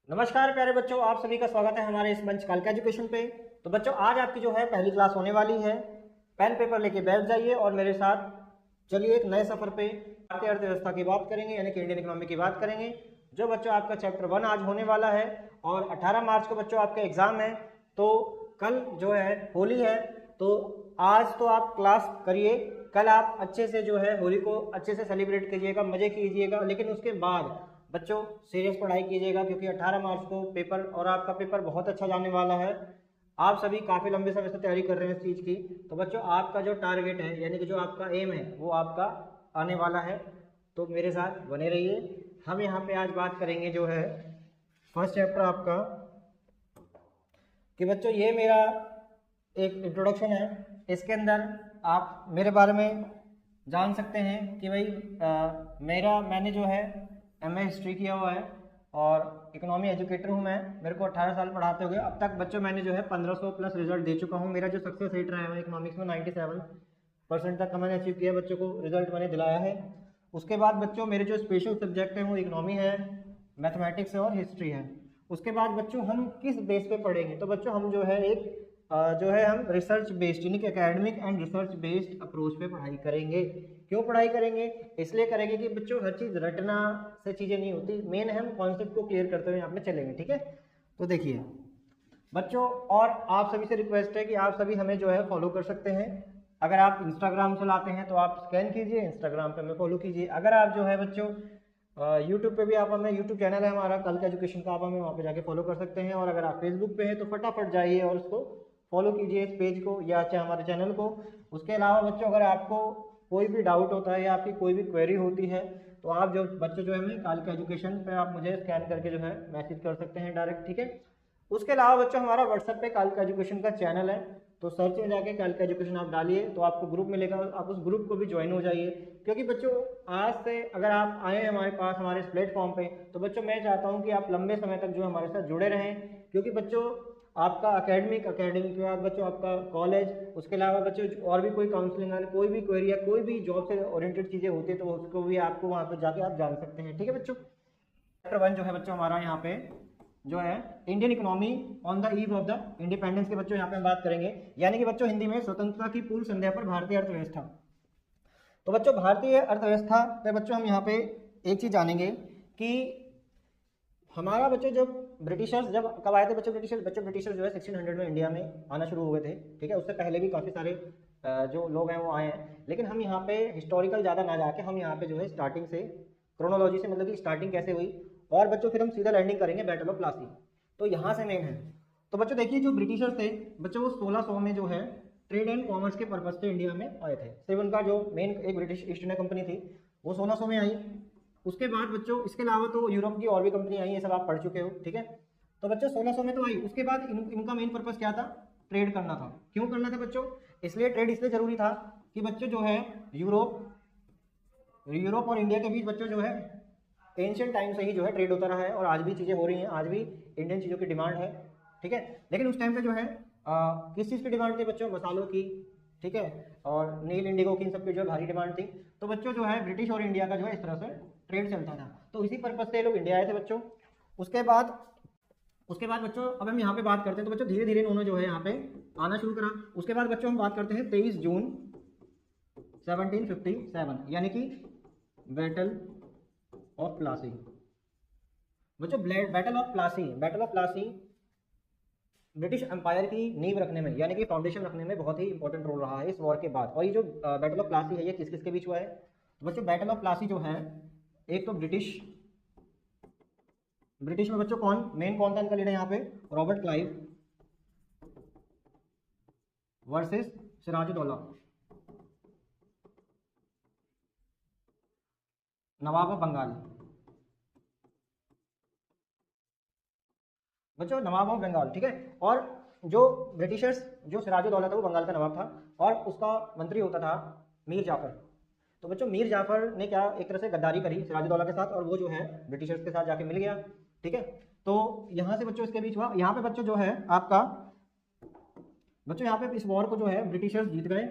नमस्कार प्यारे बच्चों, आप सभी का स्वागत है हमारे इस मंच कालका एजुकेशन पे। तो बच्चों, आज आपकी जो है पहली क्लास होने वाली है। पेन पेपर लेके बैठ जाइए और मेरे साथ चलिए एक नए सफर पे भारतीय अर्थव्यवस्था की बात करेंगे, यानी कि इंडियन इकोनॉमी की बात करेंगे। जो बच्चों आपका चैप्टर 1 आज होने वाला है और 18 मार्च को बच्चों आपका एग्जाम है। तो कल जो है होली है, तो आज तो आप क्लास करिए, कल आप अच्छे से जो है होली को अच्छे से सेलिब्रेट कीजिएगा, मजे कीजिएगा। लेकिन उसके बाद बच्चों सीरियस पढ़ाई कीजिएगा, क्योंकि 18 मार्च को पेपर और आपका पेपर बहुत अच्छा जाने वाला है। आप सभी काफ़ी लंबे समय से तैयारी कर रहे हैं इस चीज़ की। तो बच्चों आपका जो टारगेट है, यानी कि जो आपका एम है, वो आपका आने वाला है। तो मेरे साथ बने रहिए। हम यहाँ पे आज बात करेंगे जो है फर्स्ट चैप्टर आपका, कि बच्चों ये मेरा एक इंट्रोडक्शन है। इसके अंदर आप मेरे बारे में जान सकते हैं कि भाई मैंने जो है एमए हिस्ट्री किया हुआ है और इकोनॉमी एजुकेटर हूँ मैं। मेरे को 18 साल पढ़ाते हुए अब तक बच्चों मैंने जो है 1500 प्लस रिजल्ट दे चुका हूँ। मेरा जो सक्सेस रेट रहा है इकोनॉमिक्स में 97% तक का मैंने अचीव किया, बच्चों को रिजल्ट मैंने दिलाया है। उसके बाद बच्चों मेरे जो स्पेशल सब्जेक्ट हैं वो इकोनॉमी है, मैथमेटिक्स है और हिस्ट्री है। उसके बाद बच्चों हम किस बेस पे पढ़ेंगे, तो बच्चों हम जो है हम रिसर्च बेस्ड यानी कि academic and research based approach पे पढ़ाई करेंगे। क्यों पढ़ाई करेंगे? इसलिए करेंगे कि बच्चों हर चीज़ रटना से चीज़ें नहीं होती, मेन हम कॉन्सेप्ट को क्लियर करते हुए यहाँ पे चलेंगे। ठीक है, तो देखिए बच्चों, और आप सभी से रिक्वेस्ट है कि आप सभी हमें जो है फॉलो कर सकते हैं। अगर आप इंस्टाग्राम चलाते हैं तो आप स्कैन कीजिए, इंस्टाग्राम पे हमें फॉलो कीजिए। अगर आप जो है बच्चों यूट्यूब पे भी आप हमें, यूट्यूब चैनल है हमारा कालका एजुकेशन का, आप हमें वहाँ पे जाके फॉलो कर सकते हैं। और अगर आप फेसबुक पे हैं तो फटाफट जाइए और उसको फॉलो कीजिए, इस पेज को या चाहे हमारे चैनल को। उसके अलावा बच्चों अगर आपको कोई भी डाउट होता है या आपकी कोई भी क्वेरी होती है तो आप जो बच्चों जो है हमें कालका एजुकेशन पे आप मुझे स्कैन करके जो है मैसेज कर सकते हैं डायरेक्ट। ठीक है, उसके अलावा बच्चों हमारा व्हाट्सएप पे कालका एजुकेशन का चैनल है, तो सर्च में जाके कालका एजुकेशन आप डालिए तो आपको ग्रुप मिलेगा, आप उस ग्रुप को भी ज्वाइन हो जाइए। क्योंकि बच्चों आज से अगर आप आए हैं हमारे पास हमारे इस प्लेटफॉर्म पे, तो बच्चों मैं चाहता हूं कि आप लंबे समय तक जो हमारे साथ जुड़े रहें। क्योंकि बच्चों आपका अकेडमिक के बाद बच्चों आपका कॉलेज, उसके अलावा बच्चों और भी कोई काउंसलिंग है, कोई भी क्वेरी या कोई भी जॉब से ओरिएंटेड चीज़ें होती है, तो उसको भी आपको वहाँ पर जाके आप जान सकते हैं। ठीक है बच्चों, चैप्टर 1 जो है बच्चों हमारा यहाँ पे जो है Indian economy on the eve of the independence के बच्चों यहाँ पे हम बात करेंगे, यानी कि बच्चों हिंदी में स्वतंत्रता की पूर्व संध्या पर भारतीय अर्थव्यवस्था। तो बच्चों भारतीय अर्थव्यवस्था पे बच्चों हम यहाँ पे एक चीज जानेंगे कि हमारा बच्चों जब ब्रिटिशर्स जब कब आए थे बच्चों ब्रिटिशर्स जो है 1600 में इंडिया में आना शुरू हुए थे। ठीक है, उससे पहले भी काफ़ी सारे जो लोग हैं वो आए हैं, लेकिन हम यहाँ पे हिस्टोरिकल ज़्यादा ना जाके हम यहाँ पे जो है स्टार्टिंग से क्रोनोलॉजी से, मतलब कि स्टार्टिंग कैसे हुई, और बच्चों फिर हम सीधा लैंडिंग करेंगे बैटल ऑफ प्लासी। तो यहाँ से मेन है। तो बच्चों देखिए जो ब्रिटिशर्स थे बच्चों वो 1600 में जो है ट्रेड एंड कॉमर्स के पर्पज से इंडिया में आए थे। सिर्फ उनका जो मेन एक ब्रिटिश ईस्ट इंडिया कंपनी थी वो 1600 में आई। उसके बाद बच्चों इसके अलावा तो यूरोप की और भी कंपनी आई, ये सब आप पढ़ चुके हो। ठीक है, तो बच्चों 1600 में तो आई। उसके बाद इनका मेन पर्पस क्या था? ट्रेड करना था। क्यों करना था बच्चों? इसलिए ट्रेड इसलिए जरूरी था कि बच्चों जो है यूरोप यूरोप और इंडिया के बीच बच्चों जो है एंशियंट टाइम से ही जो है ट्रेड होता रहा है, और आज भी चीज़ें हो रही हैं, आज भी इंडियन चीज़ों की डिमांड है। ठीक है, लेकिन उस टाइम पे जो है किस चीज़ की डिमांड थी बच्चों? मसालों की, ठीक है, और नील इंडिगो की, इन सब की जो भारी डिमांड थी। तो बच्चों जो है ब्रिटिश और इंडिया का जो है इस तरह से ट्रेड चलता था, तो इसी पर्पज से लोग इंडिया आए थे बच्चों। उसके बाद बच्चों अब हम यहाँ पे बात करते हैं, तो बच्चों धीरे धीरे उन्होंने जो है यहाँ पे आना शुरू करा। उसके बाद बच्चों हम बात करते हैं 23 जून 1757, यानी कि बैटल ऑफ प्लासी। बच्चों battle of Plassey British empire की नींव रखने में, यानी कि फाउंडेशन रखने में बहुत ही इंपॉर्टेंट रोल रहा है इस वॉर के बाद। और ये जो बैटल ऑफ प्लासी है ये किस किस के बीच हुआ है? तो बच्चों बैटल ऑफ प्लासी जो है, एक तो ब्रिटिश में बच्चों कौन था इनका लीडर यहाँ पे? Robert Clive versus Sirajuddaula, Nawab of Bengal. बच्चों नवाब ऑफ बंगाल, ठीक है। और जो ब्रिटिशर्स, जो सिराजुद्दौला था वो बंगाल का नवाब था, और उसका मंत्री होता था मीर जाफर। तो बच्चों मीर जाफर ने क्या एक तरह से गद्दारी करी सिराजुद्दौला के साथ, और वो जो है ब्रिटिशर्स के साथ जाके मिल गया। ठीक है, तो यहाँ से बच्चों इसके बीच हुआ। यहाँ पे बच्चों जो है आपका बच्चों यहाँ पे इस वॉर को जो है ब्रिटिशर्स जीत गए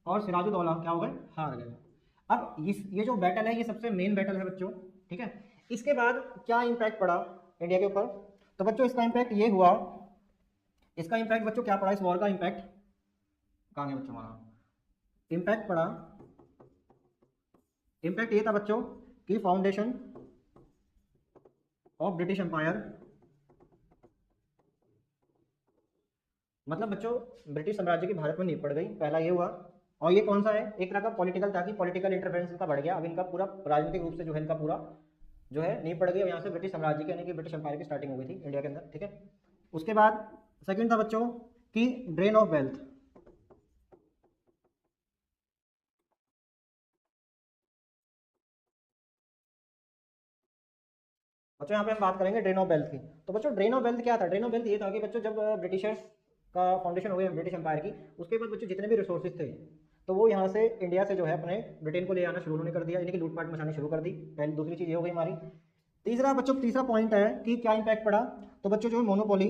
और सिराजुद्दौला क्या हो गए? हार गए। अब ये जो बैटल है ये सबसे मेन बैटल है बच्चों। ठीक है, इसके बाद क्या इम्पैक्ट पड़ा इंडिया के ऊपर? तो बच्चों इसका इम्पैक्ट ये हुआ, इसका इम्पैक्ट बच्चों क्या पड़ा, इस वॉर का इम्पैक्ट कहाँ गया बच्चों हमारा, इम्पैक्ट पड़ा, इम्पैक्ट ये था बच्चों कि फाउंडेशन ऑफ ब्रिटिश एम्पायर, मतलब बच्चों ब्रिटिश साम्राज्य की भारत में नींव पड़ गई, पहला ये हुआ। और ये कौन सा है, एक तरह का पॉलिटिकल था कि पॉलिटिकल इंटरफेरेंस इनका बढ़ गया, अब इनका पूरा राजनीतिक रूप से जो है इनका पूरा जो है नींव पड़ गई, और यहाँ से ब्रिटिश साम्राज्य की यानी कि ब्रिटिश एम्पायर की स्टार्टिंग हो गई थी इंडिया के अंदर, ठीक है। उसके बाद सेकंड था बच्चों कि ड्रेन ऑफ वेल्थ, बच्चों यहाँ पे हम बात करेंगे ड्रेन ऑफ वेल्थ की। तो बच्चों ड्रेन ऑफ वेल्थ क्या था, ड्रेन ऑफ वेल्थ ये था कि बच्चों जब ब्रिटिशर्स का फाउंडेशन हो गया ब्रिटिश एम्पायर की, उसके बाद बच्चों जितने भी रिसोर्सेज थे तो वो यहाँ से इंडिया से जो है अपने ब्रिटेन को ले आना शुरू उन्होंने कर दिया, यानी कि लूटपाट मचानी शुरू कर दी, पहली दूसरी चीज़ ये हो गई हमारी। तीसरा बच्चों तीसरा पॉइंट है कि क्या इम्पैक्ट पड़ा, तो बच्चों जो है monopoly,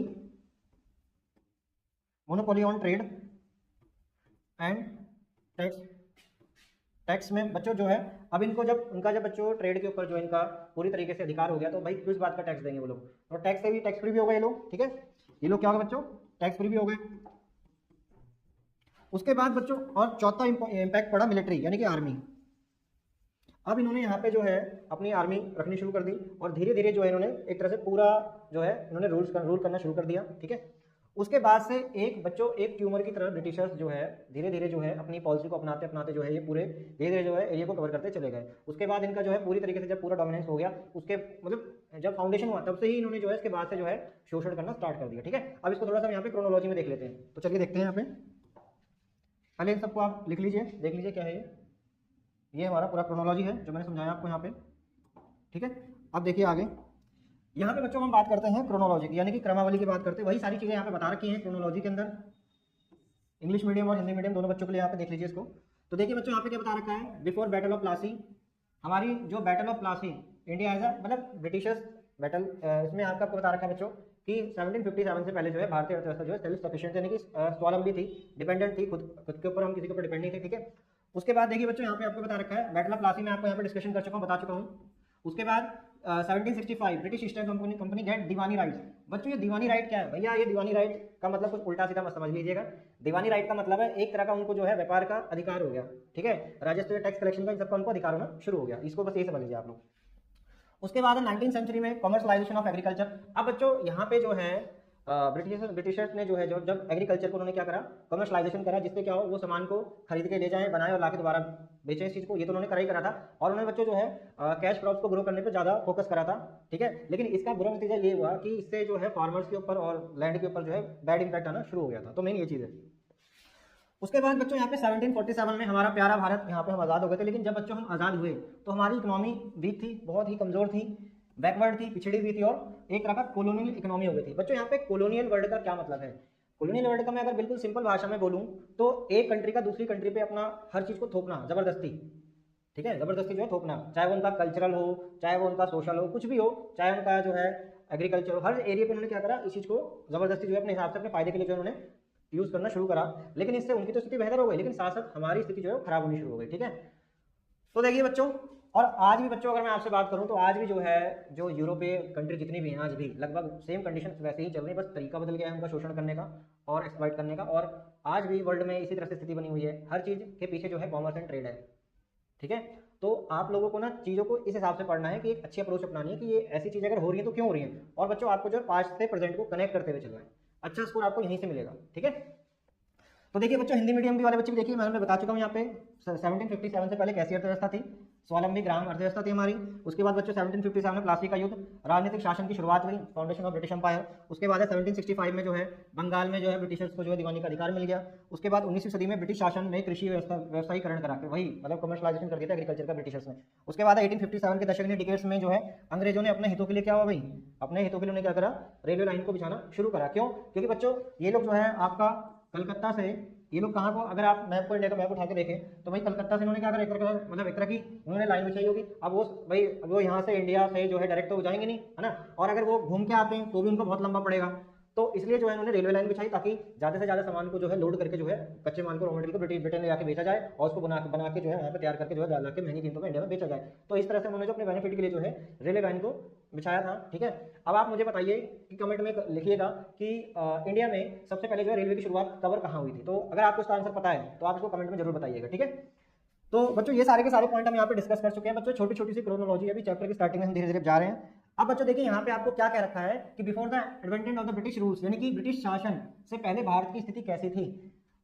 monopoly on trade and tax, tax में बच्चों जो है अब इनको जब उनका जब बच्चों ट्रेड के ऊपर जो इनका पूरी तरीके से अधिकार हो गया, तो भाई किस बात का टैक्स देंगे वो लोग, तो टैक्स से भी टैक्स फ्री भी हो गए ये लोग, ठीक है, ये लोग क्या हो गए बच्चों टैक्स फ्री भी हो गए। उसके बाद बच्चों और चौथा इम्पैक्ट पड़ा मिलिट्री यानी कि आर्मी, अब इन्होंने यहाँ पे जो है अपनी आर्मी रखनी शुरू कर दी, और धीरे धीरे जो है इन्होंने एक तरह से पूरा जो है इन्होंने रूल करना शुरू कर दिया, ठीक है। उसके बाद से एक बच्चों एक ट्यूमर की तरह ब्रिटिशर्स जो है धीरे धीरे जो है अपनी पॉलिसी को अपनाते अपनाते जो है ये पूरे धीरे धीरे जो है एरिया को कवर करते चले गए। उसके बाद इनका जो है पूरी तरीके से जब पूरा डोमिनेंस हो गया, उसके मतलब जब फाउंडेशन हुआ तब से ही इन्होंने जो है इसके बाद से जो है शोषण करना स्टार्ट कर दिया, ठीक है। अब इसको थोड़ा सा यहाँ पे क्रोनोलॉजी में देख लेते हैं, तो चलिए देखते हैं यहाँ पे, पहले इन सबको आप लिख लीजिए, देख लीजिए क्या है ये हमारा पूरा क्रोनोलॉजी है जो मैंने समझाया आपको यहाँ पे, ठीक है। अब देखिए आगे यहाँ पे बच्चों हम बात करते हैं क्रोनोलॉजी की, यानी कि क्रमावली की बात करते हैं, वही सारी चीज़ें यहाँ पे बता रखी हैं क्रोनोलॉजी के अंदर, इंग्लिश मीडियम और हिंदी मीडियम दोनों बच्चों के लिए यहाँ पे देख लीजिए इसको। तो देखिए बच्चों यहाँ पे क्या बता रखा है, बिफोर बैटल ऑफ प्लासी, हमारी जो battle of Plassey India as मतलब ब्रिटिशर्स बैटल, इसमें आपको बता रखा है बच्चों कि 1757 से पहले जो है भारतीय अर्थव्यवस्था जो है सेल्फ सफिशिएंट यानी कि स्वावलंबी थी, डिपेंडेंट थी, खुद के ऊपर हम किसी के ऊपर डिपेंड नहीं थे, ठीक है। उसके बाद देखिए बच्चों यहाँ पे आपको बता रखा है बैटल ऑफ प्लासी में आपको यहाँ पे डिस्कशन कर चुका हूँ, बता चुका हूँ। उसके बाद 1765 British East India Company get Diwani right. बच्चों ये दीवानी राइट क्या है भैया, ये दीवानी राइट का मतलब कुछ उल्टा सीधा मत समझ लीजिएगा। दीवानी राइट का मतलब है एक तरह का उनको जो है व्यापार का अधिकार हो गया, ठीक है, राजस्व टैक्स कलेक्शन का इन सबका उनको अधिकार होना शुरू हो गया, इसको बस ये समझ लीजिए आप लोग। उसके बाद 19th सेंचुरी में कमर्शलाइजेशन ऑफ एग्रीकल्चर। अब बच्चों यहाँ पे जो है ब्रिटिशर्स ने जो है जब एग्रीकल्चर को उन्होंने क्या करा, कमर्शलाइजेशन करा, जिससे क्या हो वो सामान को खरीद के ले जाएं, बनाए और लाके दोबारा बेचें इस चीज़ को, ये तो उन्होंने करा ही करा था। और उन्होंने बच्चों जो है कैश क्रॉप्स को ग्रो करने पे ज़्यादा फोकस करा था, ठीक है। लेकिन इसका बुरा नतीजा ये हुआ कि इससे जो है फार्मर्स के ऊपर और लैंड के ऊपर जो है बैड इंपैक्ट आना शुरू हो गया था, तो मेन ये चीज़ है। उसके बाद बच्चों यहाँ पे 1747 में हमारा प्यारा भारत, यहाँ पे हम आज़ाद हो गए थे, लेकिन जब बच्चों हम आज़ाद हुए तो हमारी इकोनॉमी वीक थी, बहुत ही कमज़ोर थी, बैकवर्ड थी, पिछड़ी हुई थी, और एक तरह का कॉलोनियल इकोनॉमी हो गई थी। बच्चों यहाँ पे कॉलोनियल वर्ड का क्या मतलब है, कॉलोनियल वर्ड का मैं अगर बिल्कुल सिंपल भाषा में बोलूँ तो एक कंट्री का दूसरी कंट्री पे अपना हर चीज़ को थोपना, जबरदस्ती, ठीक है, जबरदस्ती जो है थोपना, चाहे वो उनका कल्चरल हो, चाहे वो उनका सोशल हो, कुछ भी हो, चाहे उनका जो है एग्रीकल्चर हो, हर एरिया पे उन्होंने क्या करा, इस चीज़ को जबरदस्ती जो है अपने हिसाब से अपने फायदे के लिए जो उन्होंने यूज़ करना शुरू करा। लेकिन इससे उनकी तो स्थिति बेहतर हो गई, लेकिन साथ साथ हमारी स्थिति जो है खराब होनी शुरू हो गई, ठीक है। तो देखिए बच्चों, और आज भी बच्चों अगर मैं आपसे बात करूं तो आज भी जो है जो यूरोपीय कंट्री जितनी भी हैं आज भी लगभग सेम कंडीशन वैसे ही चल रही है, बस तरीका बदल गया है उनका शोषण करने का और एक्सप्लॉइट करने का, और आज भी वर्ल्ड में इसी तरह से स्थिति बनी हुई है, हर चीज़ के पीछे जो है कॉमर्स एंड ट्रेड है, ठीक है। तो आप लोगों को ना चीज़ों को इस हिसाब से पढ़ना है कि एक अच्छी अप्रोच अपनानी है कि ये ऐसी चीज़ अगर हो रही है तो क्यों हो रही है, और बच्चों आपको जो है पास्ट से प्रेजेंट को कनेक्ट करते हुए चलना है, अच्छा स्कोर आपको यहीं से मिलेगा, ठीक है। तो देखिए बच्चों हिंदी मीडियम वाले बच्चे भी देखिए, मैंने बता चुका हूँ यहाँ पे 1757 से पहले कैसी अर्थव्यवस्था थी, स्वावलंबी ग्राम अर्थव्यवस्था थी हमारी। उसके बाद बच्चों 1757 में प्लासी का युद्ध, राजनीतिक शासन की शुरुआत हुई, फाउंडेशन ऑफ ब्रिटिश एम्पायर। उसके बाद 1765 में जो है बंगाल में जो है ब्रिटिशर्स को जो है दीवानी का अधिकार मिल गया। उसके बाद 19वीं सदी में ब्रिटिश शासन में कृषि व्यवसायीकरण करा के वही मतलब कमर्शलाइजेशन कर दिया था एग्रीकल्चर का ब्रिटिशर्स ने। उसके बाद 1857 के दशक में डिकेड्स में जो है अंग्रेजों ने अपने हितों के लिए क्या हुआ भाई, अपने हितों के लिए उन्होंने क्या करा, रेलवे लाइन को बिछाना शुरू करा। क्यों, क्योंकि बच्चों ये लोग जो है आपका कलकत्ता से ये लोग कहाँ को, अगर आप मैप को इंडिया का मैप उठा के देखें तो भाई कलकत्ता से इन्होंने क्या करा, मतलब एक तरह की उन्होंने लाइन बिछाई होगी। अब वो भाई वो यहाँ से इंडिया से जो है डायरेक्ट तो जाएंगे नहीं, है ना, और अगर वो घूम के आते हैं तो भी उनको बहुत लंबा पड़ेगा। तो इसलिए जो है उन्होंने रेलवे लाइन बिछाई ताकि ज़्यादा से ज़्यादा सामान को जो है लोड करके जो है कच्चे माल को, रॉ मटेरियल को ब्रिटेन में जाके बेचा जाए और उसको बना के जो है यहाँ पे तैयार करके जो है ला के महंगी कीमतों में इंडिया में बेचा जाए। तो इस तरह से उन्होंने जो अपने बेनिफिट के लिए जो है रेलवे लाइन को बिछाया था। ठीक है, अब आप मुझे बताइए कि कमेंट में लिखिएगा कि इंडिया में सबसे पहले जो है रेलवे की शुरुआत कब और कहाँ हुई थी। तो अगर आपको इसका आंसर पता है तो आप इसको कमेंट में जरूर बताइएगा। ठीक है, तो बच्चों ये सारे के सारे पॉइंट हम यहाँ पे डिस्कस कर चुके हैं। बच्चों छोटी छोटी सी क्रोनोलॉजी अभी चैप्टर की स्टार्टिंग में हम धीरे धीरे जा रहे हैं। अब बच्चों देखिए यहाँ पे आपको क्या कह रखा है कि before the advent of the British rules, यानी कि ब्रिटिश शासन से पहले भारत की स्थिति कैसी थी।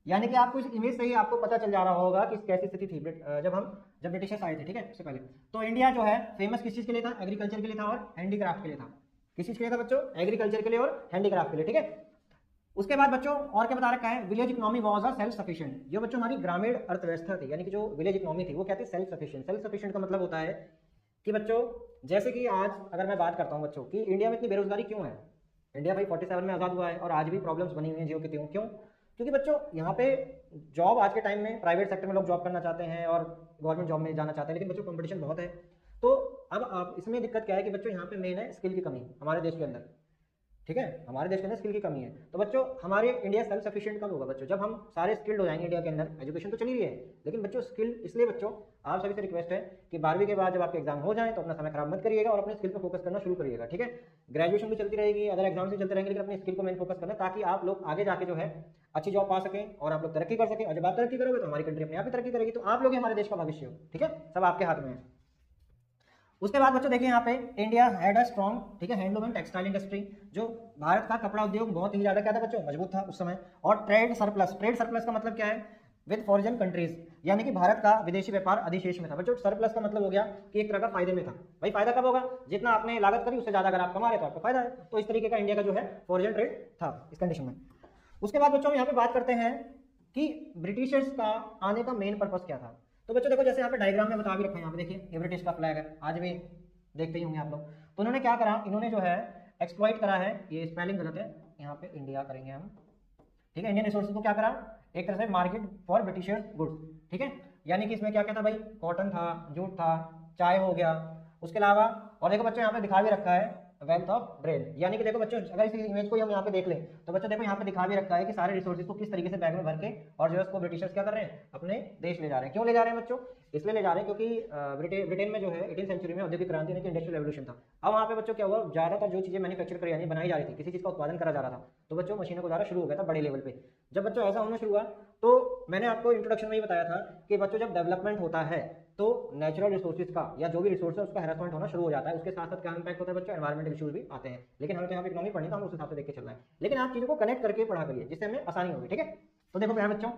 यानी कि आपको इस इमेज से ही आपको पता चल जा रहा होगा कि कैसी स्थिति थी जब ब्रिटिशर्स आए थे। ठीक है, उससे पहले तो इंडिया जो है फेमस किस चीज के लिए था, एग्रीकल्चर के लिए था और हैंडीक्राफ्ट के लिए था। किस चीज के लिए था बच्चों, एग्रीकल्चर के लिए और हैंडीक्राफ्ट के लिए। ठीक है, उसके बाद बच्चों और क्या बता रखा है, village economy was a self sufficient. जो बच्चों हमारी ग्रामीण अर्थव्यवस्था थी, यानी कि जो विलेज इकोनॉमी थी वो क्या थी, सेल्फ सफिशिएंट। सेल्फ सफिशिएंट का मतलब होता है कि बच्चों जैसे कि आज अगर मैं बात करता हूँ बच्चों कि इंडिया में इतनी बेरोजगारी क्यों है। इंडिया भाई 47 में आज़ाद हुआ है और आज भी प्रॉब्लम्स बनी हुई हैं जियो की त्यों। क्यों, क्योंकि बच्चों यहाँ पे जॉब आज के टाइम में प्राइवेट सेक्टर में लोग जॉब करना चाहते हैं और गवर्नमेंट जॉब में जाना चाहते हैं, लेकिन बच्चों कंपटीशन बहुत है। तो अब आप इसमें दिक्कत क्या है कि बच्चों यहाँ पे मेन है स्किल की कमी हमारे देश के अंदर। ठीक है, हमारे देश के अंदर स्किल की कमी है। तो बच्चों हमारे इंडिया सेल्फ सफिशिएंट कब होगा बच्चों, जब हम सारे स्किल्ड हो जाएंगे। इंडिया के अंदर एजुकेशन तो चली रही है, लेकिन बच्चों स्किल, इसलिए बच्चों आप सभी से रिक्वेस्ट है कि 12वीं के बाद जब आपके एग्जाम हो जाए तो अपना समय खराब मत करिएगा और अपने स्किल पर फोकस करना शुरू करिएगा। ठीक है, ग्रेजुएशन भी चलती रहेगी, अदर एग्जाम भी चलते रहेंगे, लेकिन अपने स्किल को मेन फोकस करना ताकि आप लोग आगे जाके जो है अच्छी जॉब पा सकें और आप लोग तरक्की कर सकें। और जब आप तरक्की करोगे तो हमारी कंट्री अपने आप ही तरक्की करेगी। तो आप लोग हमारे देश का भविष्य हो। ठीक है, सब आपके हाथ में है। उसके बाद बच्चों देखिए यहाँ पे इंडिया हैड अ स्ट्रॉन्ग, ठीक है, हैंडलूम एंड टेक्सटाइल इंडस्ट्री। जो भारत का कपड़ा उद्योग बहुत ही ज्यादा क्या था बच्चों, मजबूत था उस समय। और ट्रेड सरप्लस, ट्रेड सरप्लस का मतलब क्या है, विद फॉरेन कंट्रीज, यानी कि भारत का विदेशी व्यापार अधिशेष में था। बच्चों सरप्लस का मतलब हो गया कि एक तरह का फायदे में था। भाई फायदा कब होगा, जितना आपने लागत करी उससे ज्यादा अगर आप कमा रहे तो आपको फायदा है। तो इस तरीके का इंडिया का जो है फॉरेन ट्रेड था इस कंडीशन में। उसके बाद बच्चों यहाँ पे बात करते हैं कि ब्रिटिशर्स का आने का मेन पर्पस क्या था। तो बच्चों देखो जैसे यहाँ पे डायग्राम में बता भी रखा है, यहाँ पे देखिए ये ब्रिटिश का फ्लैग है, आज भी देखते ही होंगे आप लोग। तो उन्होंने क्या करा, इन्होंने जो है एक्सप्लॉइट करा है, ये स्पेलिंग गलत है, यहाँ पे इंडिया करेंगे हम। ठीक है, इंडियन रिसोर्सेज को क्या करा, एक तरह से मार्केट फॉर ब्रिटिशर्स गुड्स। ठीक है, यानी कि इसमें क्या क्या था भाई, कॉटन था, जूट था, चाय हो गया। उसके अलावा और देखो बच्चों यहाँ पे दिखा भी रखा है वेल्थ ऑफ ट्रेड, यानी कि देखो बच्चों अगर इस इमेज को हम यहाँ पे देख लें तो बच्चों देखो यहाँ पे दिखा भी रखा है कि सारे रिसोर्सेज को किस तरीके से बैग में भर के और जो है उसको ब्रिटिशर्स क्या कर रहे हैं, अपने देश ले जा रहे हैं। क्यों ले जा रहे हैं बच्चों, इसलिए ले जा रहे हैं क्योंकि ब्रिटेन में जो है 18वीं सेंचुरी में औद्योगिक क्रांति यानी कि इंडस्ट्रियल रेवोल्यूशन था। अब वहाँ पे बच्चों क्या हुआ, ज्यादातर जो चीजें मैन्युफैक्चर करी यानी बनाई जा रही थी, किसी चीज का उत्पादन करा जा रहा था, तो बच्चों मशीनों को द्वारा शुरू हो गया था बड़े लेवल पे। जब बच्चों ऐसा होना शुरू हुआ तो मैंने आपको इंट्रोडक्शन में ही बताया था कि बच्चों जब डेवलपमेंट होता है तो नेचुरल रिसोर्सेज का या जो भी रिसोर्स है उसका हैरेसमेंट होना शुरू हो जाता है। उसके साथ साथ क्या इम्पैक्ट होता है बच्चों, एनवायरमेंटल इश्यूज भी आते हैं। लेकिन हमें तो यहाँ पे इकोनॉमी पढ़नी, तो हम उस हिसाब से देख के चल रहे हैं, लेकिन आप चीजों को कनेक्ट करके पढ़ा करिए जिससे हमें आसानी होगी। ठीक है, तो देखो मेरे बच्चों,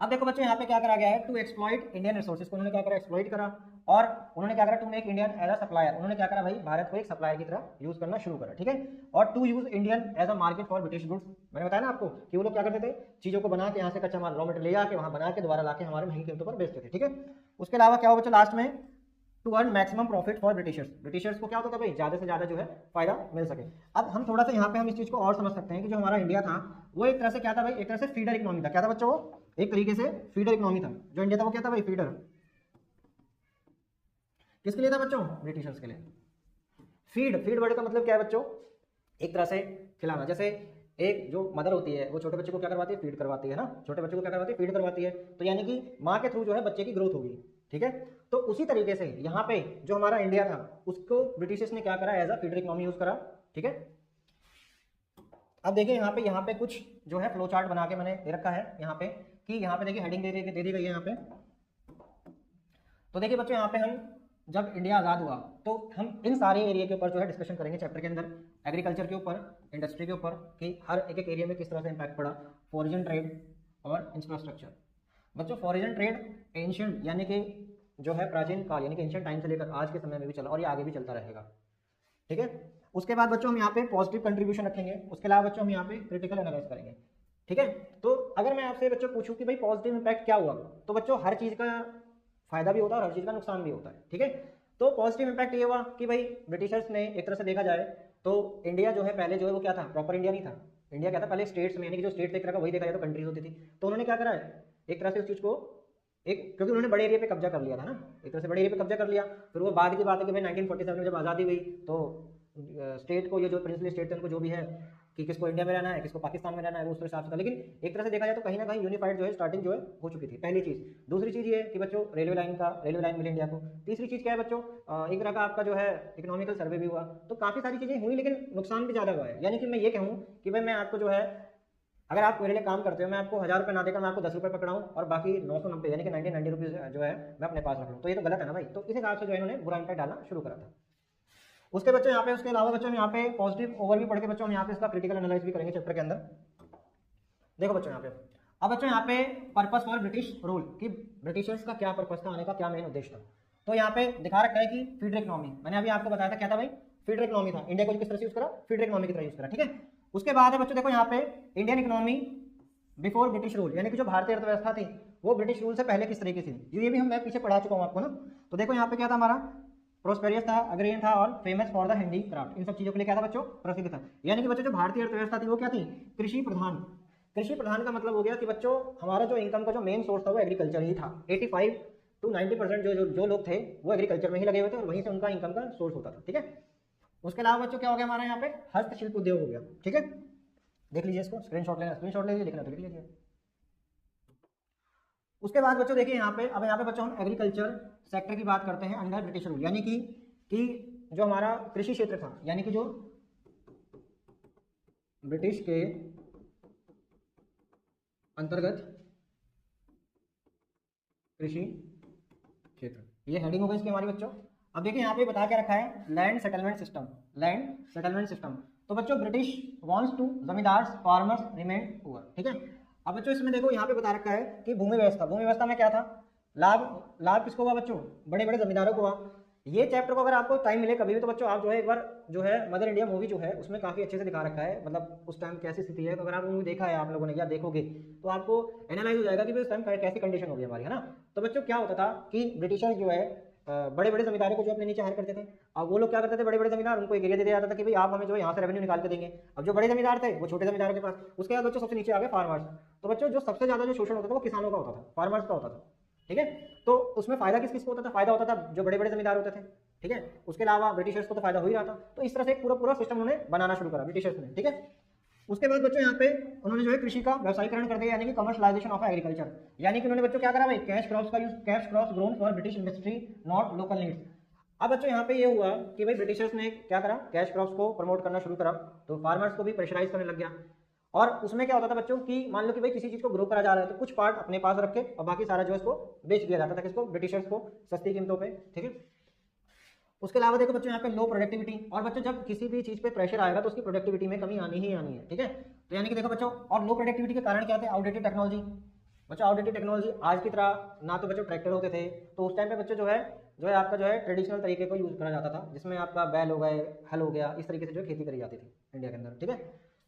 अब देखो बच्चों यहाँ पे क्या करा गया है, टू एक्सप्लॉइट इंडियन रिसोर्सेज को उन्होंने क्या करा, एक्सप्लॉइट करा। और उन्होंने क्या करा, to make Indian as a supplier, उन्होंने क्या करा भाई, भारत को एक सप्लायर की तरह यूज करना शुरू करा। ठीक है, और to use Indian as a market for British goods. मैंने बताया ना आपको कि वो लोग क्या करते थे, चीजों को बना के यहाँ से कच्चा माल रॉ मटेरियल ले जाके वहां बना के दोबारा लाके हमारे महंगी कीमतों पर बेचते थे। ठीक है, उसके अलावा क्या हुआ बच्चों लास्ट में, to earn maximum profit for Britishers, Britishers को क्या होता था भाई, ज्यादा से ज्यादा जो है फायदा मिल सके। अब हम थोड़ा सा यहाँ पे हम इस चीज को और समझ सकते हैं कि जो हमारा इंडिया था वो एक तरह से क्या था भाई, एक तरह से फीडर इकोनॉमी था। क्या था बच्चों, वो एक तरीके से फीडर इकोनॉमी था। जो इंडिया था वो क्या था भाई, फीडर। किसके लिए था बच्चों, ब्रिटिशर्स के लिए। फीड वर्ड का मतलब क्या है बच्चों, एक तरह से खिलाना। जैसे एक जो मदर होती है वो छोटे बच्चे को क्या करवाती है, फीड करवाती है ना, छोटे बच्चे को क्या करवाती है, फीड करवाती है। तो यानी कि माँ के थ्रू जो है बच्चे की ग्रोथ होगी। ठीक है, तो उसी तरीके से यहाँ पे जो हमारा इंडिया था उसको ब्रिटिशर्स ने क्या करा, as a feeder economy use करा। ठीक है, अब देखिए यहाँ पे कुछ जो है फ्लो चार्ट बना के मैंने दे रखा है यहाँ पे, कि यहाँ पे देखिए हेडिंग दे दी गई है यहाँ पे। तो देखिए बच्चों यहाँ पे हम जब इंडिया आज़ाद हुआ तो हम इन सारे एरिया के ऊपर जो है डिस्कशन करेंगे चैप्टर के अंदर, एग्रीकल्चर के ऊपर, इंडस्ट्री के ऊपर, कि हर एक एक एरिया में किस तरह से इम्पैक्ट पड़ा, फॉरेन ट्रेड और इंफ्रास्ट्रक्चर। बच्चों फॉरेन ट्रेड एंशिएंट यानी कि जो है प्राचीन काल यानी कि एंशिएंट टाइम से लेकर आज के समय में भी चला और ये आगे भी चलता रहेगा। ठीक है, उसके बाद बच्चों हम यहाँ पे पॉजिटिव कंट्रीब्यूशन रखेंगे। उसके अलावा बच्चों हम यहाँ पे क्रिटिकल एनालाइज करेंगे। ठीक है, तो अगर मैं आपसे बच्चों पूछूं कि भाई पॉजिटिव इंपैक्ट क्या हुआ, तो बच्चों हर चीज़ का फायदा भी होता है और हर चीज़ का नुकसान भी होता है। ठीक है, तो पॉजिटिव इंपैक्ट ये हुआ कि भाई ब्रिटिशर्स ने एक तरह से देखा जाए तो इंडिया जो है पहले जो है वो क्या था, प्रॉपर इंडिया नहीं था। इंडिया क्या था पहले स्टेट्स में, यानी कि जो स्टेट एक तरह का वही देखा जाए तो कंट्रीज होती थी। तो उन्होंने क्या करा है, एक तरह से उस चीज़ को एक, क्योंकि उन्होंने बड़े एरिया पे कब्जा कर लिया था ना, एक तरह से बड़े एरिया पे कब्जा कर लिया। फिर वो बाद की बात है कि भाई 1947 में जब आज़ादी हुई तो स्टेट को, ये जो प्रिंसली स्टेट थे उनको जो भी है कि किसको इंडिया में रहना है, किसको पाकिस्तान में रहना है, वो उस हिसाब से था। लेकिन एक तरह से देखा जाए तो कहीं ना कहीं यूनिफाइड जो है स्टार्टिंग जो है हो चुकी थी, पहली चीज़। दूसरी चीज़ ये है कि बच्चों रेलवे लाइन मिली इंडिया को। तीसरी चीज़ क्या है बच्चों, एक तरह का आपका जो है इकोनॉमिकल सर्वे भी हुआ। तो काफ़ी सारी चीज़ें हुई, लेकिन नुकसान भी ज़्यादा हुआ है। यानी कि मैं ये कहूँ कि भाई मैं आपको जो है, अगर आप मेरे लिए काम करते हो, मैं आपको 1000 रुपये ना देकर मैं आपको 10 रुपये पकड़ाऊँ और बाकी 990 यानी कि 90 रुपीज़ जो है मैं अपने पास रख लूँ, तो ये तो गलत है ना भाई। तो इस हिसाब से जो है इन्होंने बुरा इम्पैक्ट डालना शुरू करा था। उसके बच्चों यहाँ पे, उसके अलावा बच्चों यहाँ पे पॉजिटिव ओवरव्यू पढ़ के बच्चों हम यहाँ पे इसका क्रिटिकल एनालाइज भी करेंगे चैप्टर के अंदर। देखो बच्चों यहाँ पे, अब बच्चों यहाँ पे पर्पस फॉर ब्रिटिश रूल, कि ब्रिटिशर्स का क्या पर्पस था, आने का क्या मेन उद्देश्य था। तो यहाँ पे दिखा रखा है कि फीडर इकोनॉमी, मैंने अभी आपको बताया था क्या था भाई, फीडर इकोनॉमी था। इंडिया को किस तरह से यूज करा, फीडर इकोनॉमी की तरह यूज करा, ठीक है। उसके बाद है बच्चों देखो यहाँ पे Indian economy before British rule, यानी कि जो भारतीय अर्थव्यवस्था थी वो ब्रिटिश रूल से पहले किस तरीके से थी, ये भी मैं पीछे पढ़ा चुका हूँ आपको ना। तो देखो यहाँ पे क्या था, हमारा प्रोस्पेरियस था, अग्रेरियन था और फेमस फॉर द हैंडीक्राफ्ट। इन सब चीजों के लिए क्या था बच्चों, प्रसिद्ध था। यानी कि बच्चों जो भारतीय अर्थव्यवस्था थी वो क्या थी, कृषि प्रधान। कृषि प्रधान का मतलब हो गया कि बच्चों हमारा जो इनकम का जो मेन सोर्स था वो एग्रीकल्चर ही था। 85 to 90% जो लोग थे वो एग्रीकल्चर में ही लगे हुए थे और वहीं से उनका इनकम का सोर्स होता था, ठीक है। उसके अलावा बच्चों क्या हो गया हमारा यहाँ पे, हस्तशिल्प उद्योग हो गया, ठीक है। देख लीजिए इसको, स्क्रीनशॉट ले लीजिए, लिखना तो लिख लीजिए। उसके बाद बच्चों देखिए यहाँ पे, अब यहाँ पे बच्चों हम एग्रीकल्चर सेक्टर की बात करते हैं अंडर ब्रिटिश रूल, यानी कि जो हमारा कृषि क्षेत्र था, यानी कि जो ब्रिटिश के अंतर्गत कृषि क्षेत्र, ये हेडिंग हो गई इसकी हमारी बच्चों। अब देखिए यहाँ पे बता के रखा है लैंड सेटलमेंट सिस्टम। तो बच्चों British wants to zamindars farmers remain poor, ठीक है। अब बच्चों इसमें देखो यहाँ पे बता रखा है कि भूमि व्यवस्था में क्या था, लाभ किसको हुआ बच्चों, बड़े बड़े जमींदारों को हुआ। ये चैप्टर को अगर आपको टाइम मिले कभी भी तो बच्चों आप जो है एक बार जो है मदर इंडिया मूवी जो है उसमें काफी अच्छे से दिखा रखा है, मतलब उस टाइम कैसी स्थिति है। तो अगर आप मूवी देखा है आप लोगों ने या देखोगे तो आपको एनालाइज हो जाएगा कि उस टाइम कैसी कंडीशन होगी हमारी, है ना। तो बच्चों क्या होता था कि ब्रिटिशर्स जो है बड़े बड़े जमींदारों को जो अपने नीचे हायर करते थे। अब वो लोग क्या करते थे, बड़े बड़े जमींदार, उनको एक एरिया दे दिया जाता था कि भाई आप हमें जो है यहाँ से रेवेन्यू निकाल के देंगे। अब जो बड़े जमींदार थे वो छोटे जमींदारों के पास। उसके बाद बच्चों सबसे नीचे आ गए फार्मर्स। तो बच्चों जो सबसे ज्यादा जो शोषण होता था वो किसानों का होता था, फार्मर्स का होता था, ठीक है। तो उसमें फायदा किस को होता था, फायदा होता था जो बड़े बड़े जमींदार होते थे, ठीक है। उसके अलावा ब्रिटिशर्स को तो फायदा हो ही रहा था। तो इस तरह से एक पूरा सिस्टम उन्होंने बनाना शुरू करा ब्रिटिशर्स ने, ठीक है। उसके बाद बच्चों यहाँ पे उन्होंने जो है कृषि का व्यवसायीकरण कर दिया, यानी कि कमर्शियलाइजेशन ऑफ एग्रीकल्चर। यानी कि उन्होंने बच्चों क्या करा भाई, cash crops grown for British industry not local needs. अब बच्चों यहाँ पे ये हुआ कि भाई ब्रिटिशर्स ने क्या करा, कैश क्रॉप्स को प्रमोट करना शुरू करा, तो फार्मर्स को भी प्रेशराइज करने लग गया। और उसमें क्या होता था बच्चों कि मान लो कि भाई किसी चीज को ग्रो करा जा रहा है तो कुछ पार्ट अपने पास रखे और बाकी सारा जो है इसको बेच दिया जाता था, किसको, ब्रिटिशर्स को, सस्ती कीमतों पे, ठीक है। उसके अलावा देखो बच्चों यहाँ पे लो प्रोडक्टिविटी, और बच्चों जब किसी भी चीज पे प्रेशर आएगा तो उसकी प्रोडक्टिविटी में कमी आनी ही आनी है, ठीक है। तो यानी कि देखो बच्चों, और लो प्रोडक्टिविटी के कारण क्या थे, आउटडेटेड टेक्नोलॉजी। बच्चों आउटडेटेड टेक्नोलॉजी, आज की तरह ना तो बच्चों ट्रैक्टर होते थे, तो उस टाइम पे बच्चों जो है आपका जो है ट्रेडिशनल तरीके को यूज करा जाता था, जिसमें आपका बैल हो गए, हल हो गया, इस तरीके से जो खेती करी जाती थी इंडिया के अंदर, ठीक है।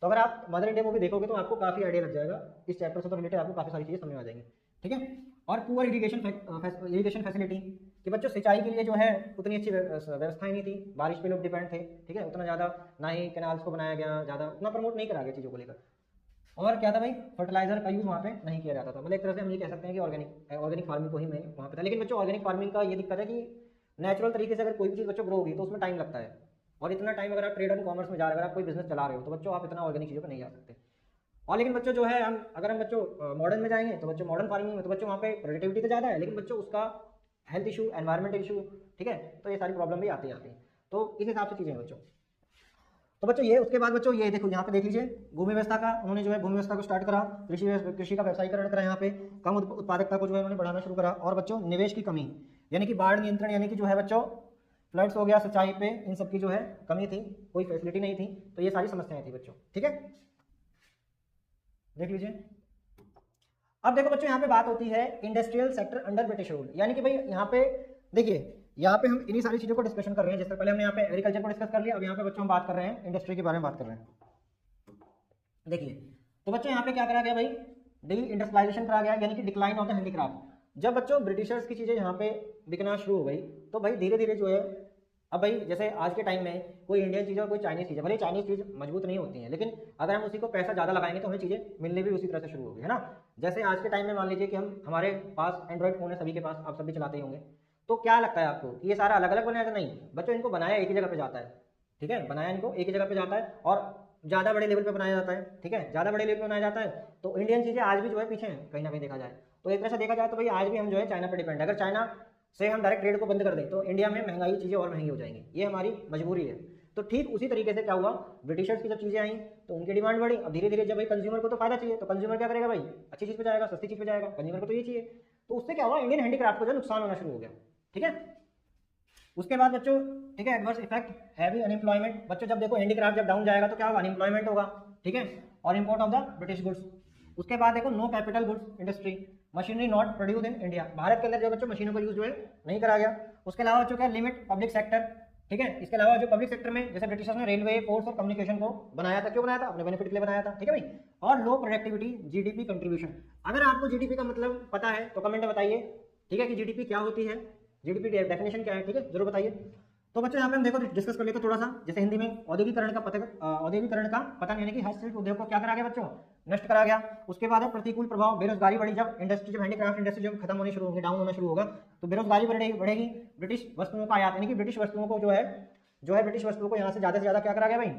तो अगर आप मदर इंडिया मूवी देखोगे तो आपको काफी आइडिया लग जाएगा इस चैप्टर से, तो रिलेटेड आपको काफी सारी चीजें समझ में आ जाएंगी, ठीक है। और पुअर इरिगेशन फैसिलिटी, कि बच्चों सिंचाई के लिए जो है उतनी अच्छी व्यवस्थाएं नहीं थी, बारिश पे लोग डिपेंड थे, ठीक है। उतना ज़्यादा ना ही कैनाल्स को बनाया गया, ज़्यादा उतना प्रमोट नहीं करा गया चीज़ों को लेकर। और क्या था भाई, फर्टिलाइजर का यूज़ वहाँ पे नहीं किया जाता था। मतलब एक तरह से हम ये कह सकते हैं कि ऑर्गेनिक फार्मिंग को ही मेन वहाँ पे था। लेकिन बच्चों ऑर्गेनिक फार्मिंग का ये दिक्कत है कि नेचुरल तरीके से अगर कोई भी चीज़ बच्चों ग्रो होगी तो उसमें टाइम लगता है, और इतना टाइम अगर आप ट्रेड एंड कॉमर्स में जा रहे हो, अगर आप कोई बिजनेस चला रहे हो तो बच्चों आप इतना ऑर्गेनिक चीज़ों पर नहीं जा सकते। और लेकिन बच्चों जो है अगर हम बच्चों मॉडर्न में जाएंगे तो बच्चों मॉडर्न फार्मिंग में तो बच्चों वहाँ पे प्रोडक्टिविटी तो ज़्यादा है, लेकिन बच्चों उसका हेल्थ इशू, एनवायरमेंट इशू, ठीक है। तो ये सारी प्रॉब्लम भी आती हैं, तो इस हिसाब से चीज़ें बच्चों। तो बच्चों ये, उसके बाद बच्चों ये देखो यहाँ पे देख लीजिए, भूमि व्यवस्था का उन्होंने जो है भूमि व्यवस्था को स्टार्ट करा, कृषि का व्यवसायीकरण करा, यहाँ पे कम उत्पादकता को जो है उन्होंने बढ़ाना शुरू करा। और बच्चों निवेश की कमी, यानी कि बाढ़ नियंत्रण, यानी कि जो है बच्चों फ्लड्स हो गया, सिंचाई पे, इन सब की जो है कमी थी, कोई फैसिलिटी नहीं थी, तो ये सारी समस्याएं थी बच्चों, ठीक है। देख लीजिए, अब देखो बच्चों यहाँ पे बात होती है industrial sector under British rule, यानी कि भाई यहाँ पे देखिए, यहाँ पे हम इन्हीं सारी चीजों को डिस्कशन कर रहे हैं। जैसे पहले हमने यहाँ पे एग्रीकल्चर को डिस्कस कर लिया, अब यहाँ पे बच्चों हम बात कर रहे हैं इंडस्ट्री के बारे में बात कर रहे हैं। देखिए तो बच्चों यहाँ पे क्या करा गया भाई, डी इंडस्ट्रियलाइजेशन करा गया, यानी कि डिक्लाइन ऑफ द हैंडीक्राफ्ट। जब बच्चों ब्रिटिशर्स की चीजें यहाँ पे बिकना शुरू हो गई तो भाई धीरे धीरे जो है, अब भाई जैसे आज के टाइम में कोई इंडियन चीज़ और कोई चाइनीज़ चीज़ है, भले चाइनीज़ चीज़ मजबूत नहीं होती है, लेकिन अगर हम उसी को पैसा ज़्यादा लगाएंगे तो हमें चीज़ें मिलने भी उसी तरह से शुरू होगी, है ना। जैसे आज के टाइम में मान लीजिए कि हमारे पास एंड्रॉइड फ़ोन है, सभी के पास, आप सभी चलाते ही होंगे। तो क्या लगता है आपको कि ये सारा अलग अलग बनाया था? नहीं बच्चों, इनको बनाया एक ही जगह पे जाता है, ठीक है, बनाया इनको एक ही जगह पे जाता है। और ज़्यादा बड़े लेवल पे बनाया जाता है, ठीक है, ज़्यादा बड़े लेवल पे बनाया जाता है, तो इंडियन चीज़ें आज भी जो है पीछे हैं कहीं ना कहीं देखा जाए। तो एक तरह से देखा जाए तो भाई आज भी हम जो है चाइना पर डिपेंड है। अगर चाइना से हम डायरेक्ट ट्रेड को बंद कर दें तो इंडिया में महंगाई चीज़ें और महंगी हो जाएंगी, ये हमारी मजबूरी है। तो ठीक उसी तरीके से क्या हुआ, ब्रिटिशर्स की जब चीज़ें आई तो उनकी डिमांड बढ़ी। अब धीरे धीरे जब भाई कंज्यूमर को तो फायदा चाहिए, तो कंज्यूमर क्या करेगा भाई, अच्छी चीज़ पे जाएगा, सस्ती चीज़ पे जाएगा, कंज्यूमर को तो ये चाहिए। तो उससे क्या हुआ, इंडियन हैंडीक्राफ्ट को जो नुकसान होना शुरू हो गया, ठीक है। उसके बाद बच्चों, ठीक है, एडवर्स इफेक्ट हैवी अनएम्प्लॉयमेंट। बच्चों जब देखो हैंडीक्राफ्ट जब डाउन जाएगा तो क्या होगा, अनएम्प्लॉयमेंट होगा, ठीक है, और import of the British goods. उसके बाद देखो no capital goods industry, machinery not produce in India, Bharat के अंदर जो बच्चों मशीनों का यूज जो है नहीं करा गया। उसके अलावा बच्चों क्या, लिमिट पब्लिक सेक्टर, ठीक है। इसके अलावा जो पब्लिक सेक्टर में जैसे ब्रिटिशर्स ने रेलवे, पोर्ट्स और कम्युनिकेशन को बनाया था, क्यों बनाया था, अपने बेनिफिट के लिए बनाया था, ठीक है भाई। और लो प्रोडक्टिविटी जीडीपी कंट्रीब्यूशन। अगर आपको जीडीपी का मतलब पता है तो कमेंट में बताइए, ठीक है, कि जीडीपी क्या होती है, जीडीपी डेफिनेशन क्या है, ठीक है, जरूर बताइए। तो बच्चों यहाँ पे हम देखो डिस्कस कर लेते हैं थोड़ा सा, जैसे हिंदी में औद्योगिकरण का पतन यानी कि हस्तशिल्प उद्योग को क्या करा गया बच्चों, नष्ट करा गया। उसके बाद है प्रतिकूल प्रभाव, बेरोजगारी बढ़ी। जब इंडस्ट्री, जब हैंडीक्राफ्ट इंडस्ट्री जब खत्म होनी शुरू होगी, डाउन होना शुरू होगा, तो बेरोजगारी बढ़ेगी। ब्रिटिश वस्तुओं का आयात, यानी कि ब्रिटिश वस्तुओं को जो है ब्रिटिश वस्तुओं को यहाँ से ज़्यादा से ज़्यादा क्या करा गया भाई,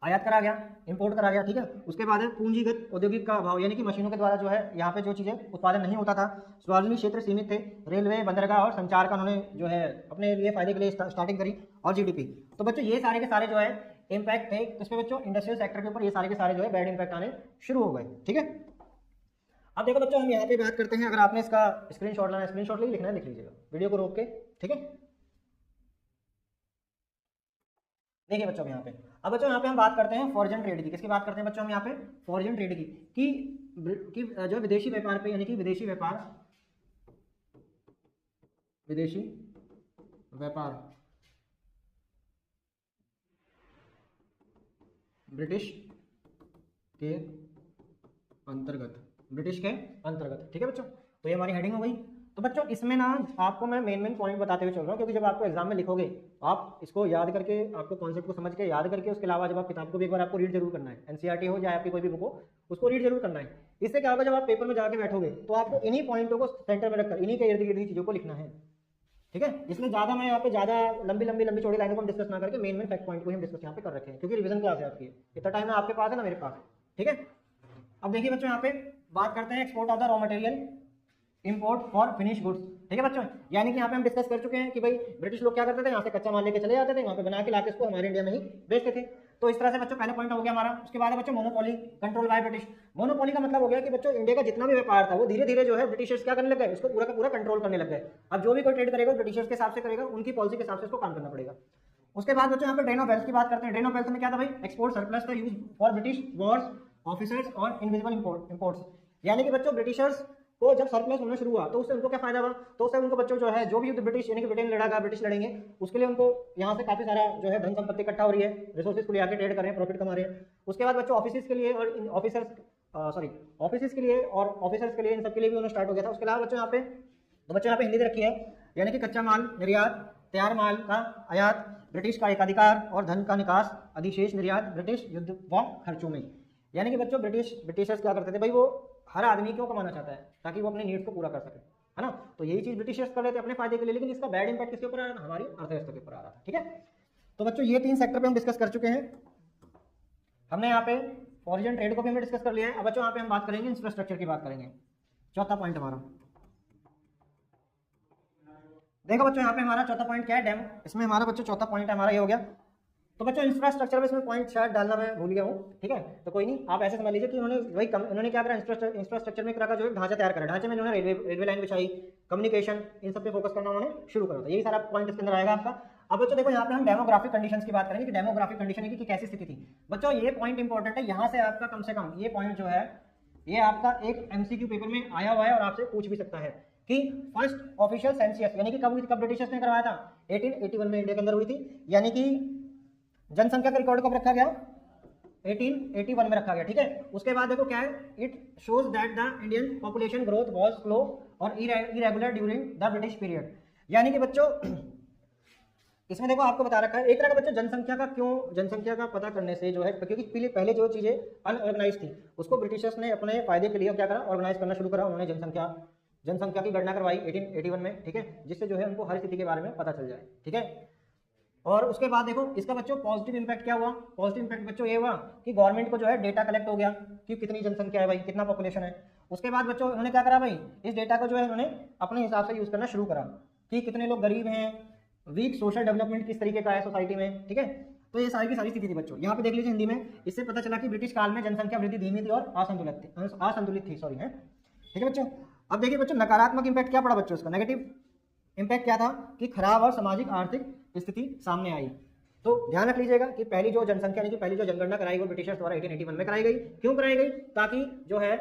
आयात करा गया, इंपोर्ट करा गया, ठीक है। उसके बाद है पूंजीगत औद्योगिक का अभाव, यानी कि मशीनों के द्वारा जो है यहाँ पे जो चीज़ें उत्पादन नहीं होता था। सार्वजनिक क्षेत्र सीमित थे, रेलवे, बंदरगाह और संचार का उन्होंने जो है अपने लिए फायदे के लिए स्टार्टिंग करी। और जीडीपी, तो बच्चों ये सारे के सारे जो है इम्पैक्ट थे किस पे बच्चों, इंडस्ट्रियल सेक्टर के ऊपर ये सारे के सारे जो है बैड इंपैक्ट आने शुरू हो गए, ठीक है। अब देखो बच्चों हम यहाँ पे बात करते हैं, अगर आपने इसका स्क्रीनशॉट लेना है, स्क्रीनशॉट लिखना है, लिख लीजिएगा वीडियो को रोक के, ठीक है। देखिए बच्चों यहाँ पे, अब बच्चों यहाँ पे हम बात करते हैं फॉरेन ट्रेड की। किसकी बात करते हैं बच्चों हम यहाँ पे, फॉरेन ट्रेड की, कि जो विदेशी व्यापार पे, यानी कि विदेशी व्यापार ब्रिटिश के अंतर्गत, ठीक है बच्चों। तो ये हमारी हेडिंग हो गई। तो बच्चों इसमें ना आपको मैं मेन पॉइंट बताते हुए चल रहा हूँ, क्योंकि जब आपको एग्जाम में लिखोगे आप इसको याद करके, आपको कॉन्सेप्ट को समझ के याद करके, उसके अलावा जब आप किताब को भी एक बार आपको रीड जरूर करना है, एनसीईआरटी हो या आपकी कोई भी बुक हो, उसको रीड जरूर करना है। इससे क्या होगा, जब आप पेपर में जाके बैठोगे तो आपको इन्हीं पॉइंटों को सेंटर में रखकर इन्हीं के इर्द गिर्द चीज़ों को लिखना है, ठीक है। इसमें ज़्यादा मैं यहाँ पे ज़्यादा लंबी चौड़ी लाइनों को हम डिस्कस ना करके मेन फैक्ट पॉइंट को हम डिस्कस यहाँ पे कर रखे हैं, क्योंकि रिवीजन क्लास है आपकी, इतना टाइम ना आपके पास है ना मेरे पास, ठीक है। अब देखिए बच्चों यहाँ पे बात करते हैं export of the raw material, import for finish goods, ठीक है बच्चों। यानी कि यहाँ पे हम डिस्कस कर चुके हैं कि भाई ब्रिटिश लोग क्या करते थे, यहाँ से कच्चा माल लेके चले जाते थे, यहाँ पे बना के लाके इसको हमारे इंडिया में ही बेचते थे। तो इस तरह से बच्चों पहला पॉइंट हो गया हमारा। उसके बाद बच्चों monopoly, control by British. Monopoly का मतलब हो गया कि बच्चों इंडिया का जितना भी व्यापार था वो धीरे धीरे जो है ब्रिटिशर्स क्या करने लग गए, उसको पूरा का पूरा कंट्रोल करने लग गए। अब जो भी कोई ट्रेड करेगा ब्रिटिशर्स के हिसाब से करेगा, उनकी पॉलिसी के हिसाब से उसको काम करना पड़ेगा। उसके बाद बच्चों यहाँ पे ड्रेन ऑफ वेल्थ की बात करते हैं। ड्रेन ऑफ वेल्थ में क्या था भाई, एक्सपोर्ट सरप्लस का use for British Wars officers और इनविजिबल इंपोर्ट्स। यानी कि बच्चों ब्रिटिशर्स को जब सरप्लस होना शुरू हुआ तो उससे उनको क्या फायदा हुआ, तो उससे उनको बच्चों जो है जो भी युद्ध ब्रिटिश यानी कि ब्रिटेन लड़ागा, ब्रिटिश लड़ेंगे, उसके लिए उनको यहाँ से काफी सारा जो है धन संपत्ति इकट्ठा हो रही है, रिसोर्सेज को ले आके ट्रेड कर रहे हैं, प्रॉफिट कमा रहे हैं। उसके बाद बच्चों ऑफिस के लिए और ऑफिसर्स के लिए और ऑफिसर्स के लिए, इन सब के लिए भी उन्हें स्टार्ट हो गया था। उसके अलावा बच्चों यहाँ पे, तो बच्चों यहाँ पे हिंदी में रखी है, यानी कि कच्चा माल निर्यात, तैयार माल का आयात, ब्रिटिश का एकाधिकार और धन का निकास, अधिशेष निर्यात ब्रिटिश युद्ध व खर्चों में। यानी कि बच्चों ब्रिटिशर्स क्या करते थे भाई, वो हर आदमी क्यों कमाना चाहता है, ताकि वो अपने नीड्स को पूरा कर सके, है ना। तो यही चीज ब्रिटिशर्स कर लेते अपने फायदे के लिए, लेकिन इसका बैड इंपैक्ट किसके ऊपर आ रहा था, हमारी अर्थव्यवस्था के ऊपर आ रहा था, ठीक है। तो बच्चों ये 3 सेक्टर पे हम डिस्कस कर चुके हैं। हमने यहाँ पे फॉरेन ट्रेड को भी हमने डिस्कस कर लिया है। अब बच्चों यहाँ पे हम बात करेंगे इंफ्रास्ट्रक्चर की, बात करेंगे। चौथा पॉइंट हमारा, देखो बच्चों यहाँ पे हमारा चौथा पॉइंट क्या है, डैम। इसमें हमारा बच्चों चौथा पॉइंट हमारा ये हो गया। तो बच्चों इंफ्रास्ट्रक्चर में इसमें पॉइंट शायद डालना मैं भूल गया हूँ, ठीक है, तो कोई नहीं, आप ऐसे समझ लीजिए कि उन्होंने क्या करा, इंफ्रास्ट्रक्चर में का जो है ढांचा तैयार करा, ढांचे में उन्होंने रेलवे लाइन बिछाई, कम्युनिकेशन, इन सब पे फोकस करना उन्होंने शुरू करा था। यही सारा पॉइंट इसके अंदर आएगा आपका। अब बच्चों देखो यहाँ पे हम डेमोग्राफिक कंडीशंस की बात करेंगे कि डेमोग्राफिक कंडीशन की कैसी स्थिति थी। बच्चों ये पॉइंट इंपॉर्टेंट है, यहाँ से आपका कम से कम ये पॉइंट जो है ये आपका एक एमसीक्यू पेपर में आया हुआ है और आपसे पूछ भी सकता है कि फर्स्ट ऑफिशियल सेंसस यानी कि कब ब्रिटिशर्स ने करवाया था, 1881 में इंडिया के अंदर हुई थी। यानी कि जनसंख्या का रिकॉर्ड कब रखा गया, 1881 में रखा गया, ठीक है। उसके बाद देखो क्या है, it shows that the Indian population growth was slow और irregular during the British period. यानी कि बच्चों इसमें देखो आपको बता रखा है एक तरह का बच्चों जनसंख्या का पता करने से जो है, क्योंकि पहले जो चीजें अनऑर्गेनाइज थी उसको ब्रिटिशर्स ने अपने फायदे के लिए क्या करा, ऑर्गेनाइज करना शुरू करा। उन्होंने जनसंख्या की गणना करवाई 1881 में, ठीक है, जिससे जो है उनको हर स्थिति के बारे में पता चल जाए, ठीक है। और उसके बाद देखो इसका बच्चों पॉजिटिव इंपैक्ट क्या हुआ, पॉजिटिव इंपैक्ट बच्चों ये हुआ कि गवर्नमेंट को जो है डेटा कलेक्ट हो गया कि कितनी जनसंख्या है भाई, कितना पॉपुलेशन है। उसके बाद बच्चों उन्होंने क्या करा भाई, इस डेटा को जो है उन्होंने अपने हिसाब से यूज़ करना शुरू करा कि कितने लोग गरीब हैं, वीक सोशल डेवलपमेंट किस तरीके का है सोसाइटी में, ठीक है। तो ये सारी की सारी स्थिति थी बच्चों। यहाँ पे देख लीजिए हिंदी में, इससे पता चला कि ब्रिटिश काल में जनसंख्या वृद्धि धीमी थी और असंतुलित थी सॉरी है, ठीक है बच्चों। अब देखिए बच्चों नकारात्मक इंपैक्ट क्या पड़ा बच्चों, इसका नेगेटिव इंपैक्ट क्या था कि खराब और सामाजिक आर्थिक स्थिति सामने आई। तो ध्यान रख लीजिएगा कि पहली जो जनसंख्या यानी कि पहली जो जनगणना कराई वो ब्रिटिशर्स द्वारा 1881 में कराई गई। क्यों कराई गई, ताकि जो है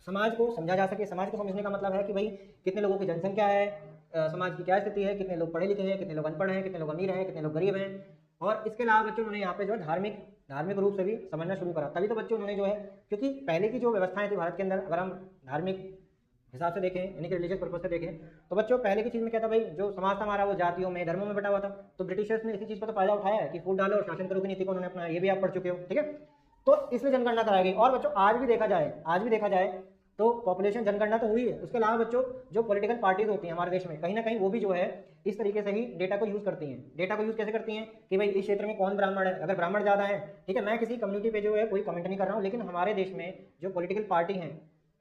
समाज को समझा जा सके। समाज को समझने का मतलब है कि भाई कितने लोगों की जनसंख्या है, समाज की क्या स्थिति है, कितने लोग पढ़े लिखे हैं, कितने लोग अनपढ़ हैं, कितने लोग अमीर हैं, कितने लोग गरीब हैं। और इसके अलावा बच्चों उन्होंने यहाँ पे जो है धार्मिक रूप से भी समझना शुरू करा। तभी तो बच्चों उन्होंने जो है, क्योंकि पहले की जो व्यवस्थाएं थी भारत के अंदर, अगर हम धार्मिक हिसाब से देखें यानी कि रिलीजियस पर्पज से देखें, तो बच्चों पहले की चीज़ में क्या था भाई, जो समाज था हमारा वो जातियों में धर्मों में बटा हुआ था। तो ब्रिटिशर्स ने इसी चीज़ पर तो फायदा उठाया है कि फूट डालो और शासन करो की नीति को उन्होंने अपना, ये भी आप पढ़ चुके हो, ठीक है। तो इसलिए जनगणना कराई गई। और बच्चों आज भी देखा जाए तो पॉपुलेशन जनगणना तो हुई है, उसके अलावा बच्चों जो पॉलिटिकल पार्टीज होती हैं हमारे देश में, कहीं ना कहीं वो भी जो है इस तरीके से ही डेटा को यूज़ करती हैं। डेटा को यूज़ कैसे करती हैं कि भाई इस क्षेत्र में कौन ब्राह्मण है, अगर ब्राह्मण ज़्यादा है, ठीक है, मैं किसी कम्युनिटी पे जो है कोई कमेंट नहीं कर रहा हूँ, लेकिन हमारे देश में जो पॉलिटिकल पार्टी हैं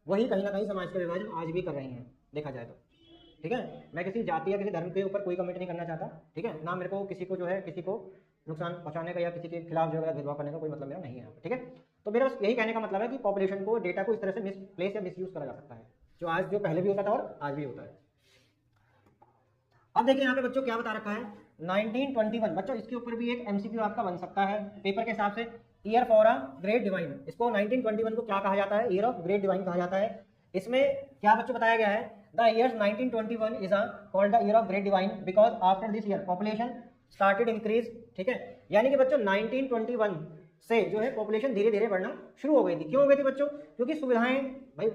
वही कहीं ना कहीं समाज का विभाजन आज भी कर रही हैं, देखा जाए तो, ठीक है। मैं किसी जाति या किसी धर्म के ऊपर कोई कमेंट नहीं करना चाहता, ठीक है ना, मेरे को किसी को जो है किसी को नुकसान पहुंचाने का या किसी के खिलाफ जो है भेदभाव करने का कोई मतलब मेरा नहीं है, ठीक है। तो मेरा यही कहने का मतलब है कि पॉपुलेशन को, डेटा को इस तरह से मिसप्लेस या मिसयूज करा जा सकता है, जो आज जो पहले भी होता था और आज भी होता है। अब देखिए यहाँ पे बच्चों क्या बता रखा है 1921। बच्चों इसके ऊपर भी एक एमसीक्यू आपका बन सकता है पेपर के हिसाब से, year for a great divine. इसको 1921 को क्या कहा जाता है, ईयर ऑफ ग्रेट डिवाइन कहा जाता है। इसमें क्या बच्चों बताया गया है, the year 1921 is called the year of great divine because after this year population started increase, ठीक है। यानी कि बच्चों 1921 से जो है पॉपुलेशन धीरे धीरे बढ़ना शुरू हो गई थी। क्यों हो गई थी बच्चों, क्योंकि सुविधाएं, भाई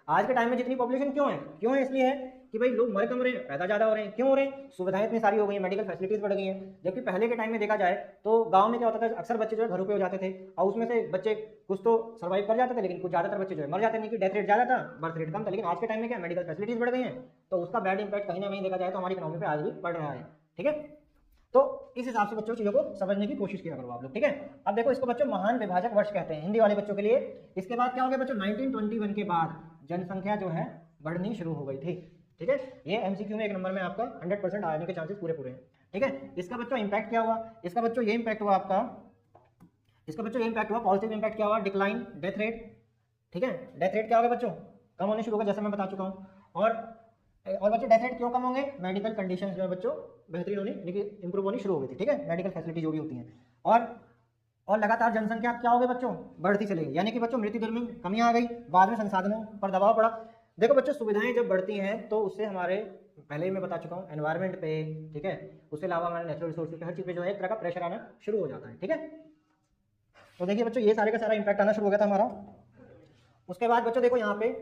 आज के टाइम में जितनी पॉपुलेशन क्यों है इसलिए है कि भाई लोग मर कम रहे हैं, पैदा ज़्यादा हो रहे हैं। क्यों हो रहे हैं, सुविधाएं इतनी सारी हो गई हैं, मेडिकल फैसिलिटीज़ बढ़ गई हैं। जबकि पहले के टाइम में देखा जाए तो गांव में क्या होता था, अक्सर बच्चे जो है घरों पे हो जाते थे और उसमें से बच्चे कुछ तो सर्वाइव कर जाते थे, लेकिन कुछ ज़्यादातर बच्चे जो है मर जाते नहीं, कि डेथ रेट ज़्यादा था, बर्थ रेट कम था। लेकिन आज के टाइम में क्या मेडिकल फैसिलिटीज़ बढ़ गई हैं, तो उसका बैड इंपैक्ट कहीं ना कहीं देखा जाए तो हमारी इकोनॉमी पर आज भी पड़ रहा है, ठीक है। तो इस हिसाब से बच्चों चीज़ों को समझने की कोशिश किया करो आप लोग, ठीक है। अब देखो इसको बच्चों महान विभाजक वर्ष कहते हैं हिंदी वाले बच्चों के लिए। इसके बाद क्या हो गया बच्चों, 1921 के बाद जनसंख्या जो है बढ़नी शुरू हो गई थी, ठीक है। ये एमसीक्यू में एक नंबर में आपका 100% आने के चांसेस पूरे हैं, ठीक है। इसका बच्चों इंपैक्ट क्या हुआ, इसका बच्चों ये इंपैक्ट हुआ आपका, इसका बच्चों ये इंपैक्ट हुआ, पॉजिटिव इंपैक्ट क्या हुआ, डिक्लाइन डेथ रेट, ठीक है। डेथ रेट क्या होगा बच्चों, कम होने शुरू होगा, जैसे मैं बता चुका हूँ। और बच्चों डेथ रेट क्यों कम होंगे, मेडिकल कंडीशन जो है बच्चों बेहतरीन होनी, इंप्रूव होनी शुरू हो गई थी, ठीक है। मेडिकल फैसिलिटी जो भी होती हैं, और लगातार जनसंख्या क्या हो गई बच्चों, बढ़ती चली गई। यानी कि बच्चों मृत्यु दर में कमी आ गई, बाद में संसाधनों पर दबाव पड़ा। देखो बच्चों सुविधाएं जब बढ़ती हैं तो उससे हमारे, पहले ही मैं बता चुका हूँ, एनवायरनमेंट पे, ठीक है, उसके अलावा हमारे नेचुरल रिसोर्सेज पे, हर चीज़ पे जो है एक तरह का प्रेशर आना शुरू हो जाता है, ठीक है। तो देखिए बच्चों ये सारे का सारा इंपैक्ट आना शुरू हो गया था हमारा। उसके बाद बच्चों देखो यहाँ पे,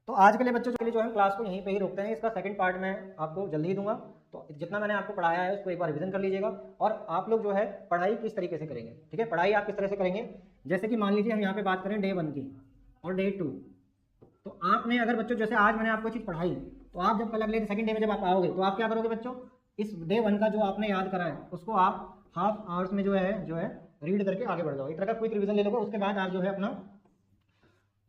तो आज के लिए बच्चों के लिए जो है क्लास को यहीं पे ही रोकते हैं। इसका सेकंड पार्ट मैं आपको जल्दी ही दूंगा, तो जितना मैंने आपको पढ़ाया है उसको एक बार रिवीजन कर लीजिएगा। और आप लोग जो है पढ़ाई किस तरीके से करेंगे, ठीक है, पढ़ाई आप किस तरह से करेंगे। जैसे कि मान लीजिए हम यहाँ पे बात करें डे 1 की और डे 2, तो आपने अगर बच्चों जैसे आज मैंने आपको चीज़ पढ़ाई, तो आप जब कल अगले सेकंड डे में जब आप आओगे तो आप क्या करोगे बच्चों, इस डे 1 का जो आपने याद करा है उसको आप हाफ आवर्स में जो है रीड करके आगे बढ़ जाओगे। एक तरह का क्विक रिवीजन ले लोगे। उसके बाद आप जो है अपना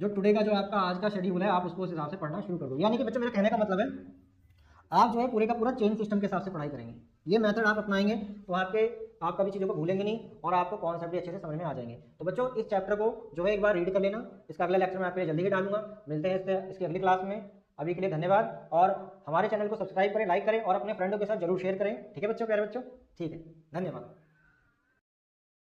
जो टुडे का जो आपका आज का शेड्यूल है आप उसको उस हिसाब से पढ़ना शुरू कर दो। यानी कि बच्चों मेरे कहने का मतलब है आप जो है पूरे का पूरा चेन सिस्टम के हिसाब से पढ़ाई करेंगे। ये मेथड आप अपनाएंगे तो आप कभी चीज़ों को भूलेंगे नहीं और आपको कॉन्सेप्ट भी अच्छे से समझ में आ जाएंगे। तो बच्चों इस चैप्टर को जो है एक बार रीड कर लेना। इसका अगला लेक्चर मैं आपके लिए जल्दी ही डालूंगा। मिलते हैं इसकी अगली क्लास में। अभी के लिए धन्यवाद और हमारे चैनल को सब्सक्राइब करें, लाइक करें और अपने फ्रेंडों के साथ जरूर शेयर करें। ठीक है बच्चों, प्यारे बच्चों, ठीक है, धन्यवाद।